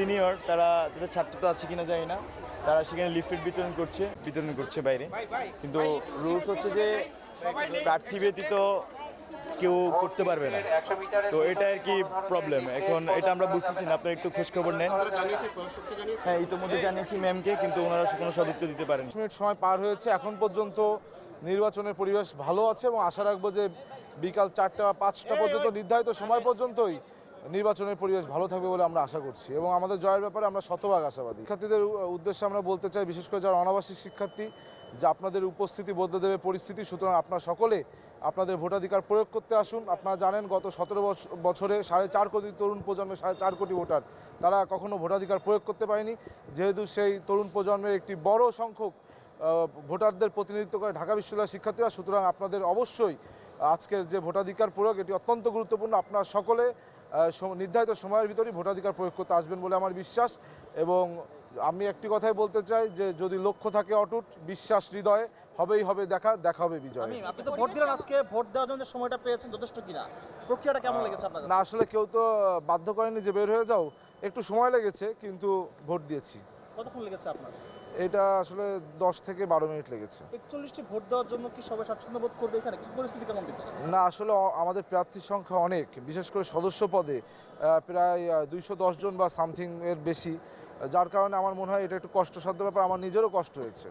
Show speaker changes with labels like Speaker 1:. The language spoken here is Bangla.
Speaker 1: সিনিয়র তারা তাদের ছাত্র তো আছে কিনা জানি না, তারা সেখানে লিফলেট বিতরণ করছে বাইরে, কিন্তু রুলস হচ্ছে যে প্রার্থী ব্যতীত কেউ করতে পারবে না। তো এটা আর কি প্রবলেম। এখন এটা আমরা বুঝতেছি না, আপনারা একটু খোঁজখবর নেন। হ্যাঁ, ইতিমধ্যে জানিয়েছি ম্যামকে, কিন্তু ওনারা কোনো সদুত্তর দিতে পারেন।
Speaker 2: মিনিট সময় পার হয়েছে, এখন পর্যন্ত নির্বাচনের পরিবেশ ভালো আছে এবং আশা রাখবো যে বিকাল 4টা বা 5টা পর্যন্ত নির্ধারিত সময় পর্যন্তই নির্বাচনের পরিবেশ ভালো থাকবে বলে আমরা আশা করছি এবং আমাদের জয়ের ব্যাপারে আমরা শতভাগ আশাবাদী। শিক্ষার্থীদের উদ্দেশ্যে আমরা বলতে চাই, বিশেষ করে যারা অনাবাসিক শিক্ষার্থী, যে আপনাদের উপস্থিতি বদলে দেবে পরিস্থিতি। সুতরাং আপনারা সকলে আপনাদের ভোটাধিকার প্রয়োগ করতে আসুন। আপনারা জানেন গত 17 বছরে 4.5 কোটি তরুণ প্রজন্মের 4.5 কোটি ভোটার তারা কখনো ভোটাধিকার প্রয়োগ করতে পারেনি। যেহেতু সেই তরুণ প্রজন্মের একটি বড় সংখ্যক ভোটারদের প্রতিনিধিত্ব করে ঢাকা বিশ্ববিদ্যালয়ের শিক্ষার্থীরা, সুতরাং আপনাদের অবশ্যই আজকের যে ভোটাধিকার প্রয়োগ এটি অত্যন্ত গুরুত্বপূর্ণ। আপনারা সকলে নির্ধারিত সময়ের ভিতরেই ভোটাধিকার প্রয়োগ করতে আসবেন বলে আমার বিশ্বাস। এবং আমি একটি কথাই বলতে চাই যে যদি লক্ষ্য থাকে অটুট, বিশ্বাস হৃদয়ে, হবেই হবে দেখা হবে বিজয়।
Speaker 3: আপনি তো ভোট দিলেন, আজকে ভোট দেওয়ার জন্য সময়টা পেয়েছেন যথেষ্ট কিনা, প্রক্রিয়াটা কেমন লেগেছে আপনার?
Speaker 2: না, আসলে কেউ তো বাধ্য করেনি যে বের হয়ে যাও, একটু সময় লেগেছে কিন্তু ভোট দিয়েছি।
Speaker 3: কতক্ষণ লেগেছে আপনার?
Speaker 2: এটা আসলে 10 থেকে 12 মিনিট লেগেছে।
Speaker 3: 41টি ভোট দেওয়ার জন্য কি সবাই স্বাচ্ছন্দ্য বোধ করবে? এখানে কি পরিস্থিতি কেমন দিচ্ছে?
Speaker 2: না, আসলে আমাদের প্রার্থীর সংখ্যা অনেক, বিশেষ করে সদস্য পদে প্রায় 210 জন বা সামথিং এর বেশি, যার কারণে আমার মনে হয় এটা একটু কষ্টসাধ্য ব্যাপার। আমার নিজেরও কষ্ট হয়েছে।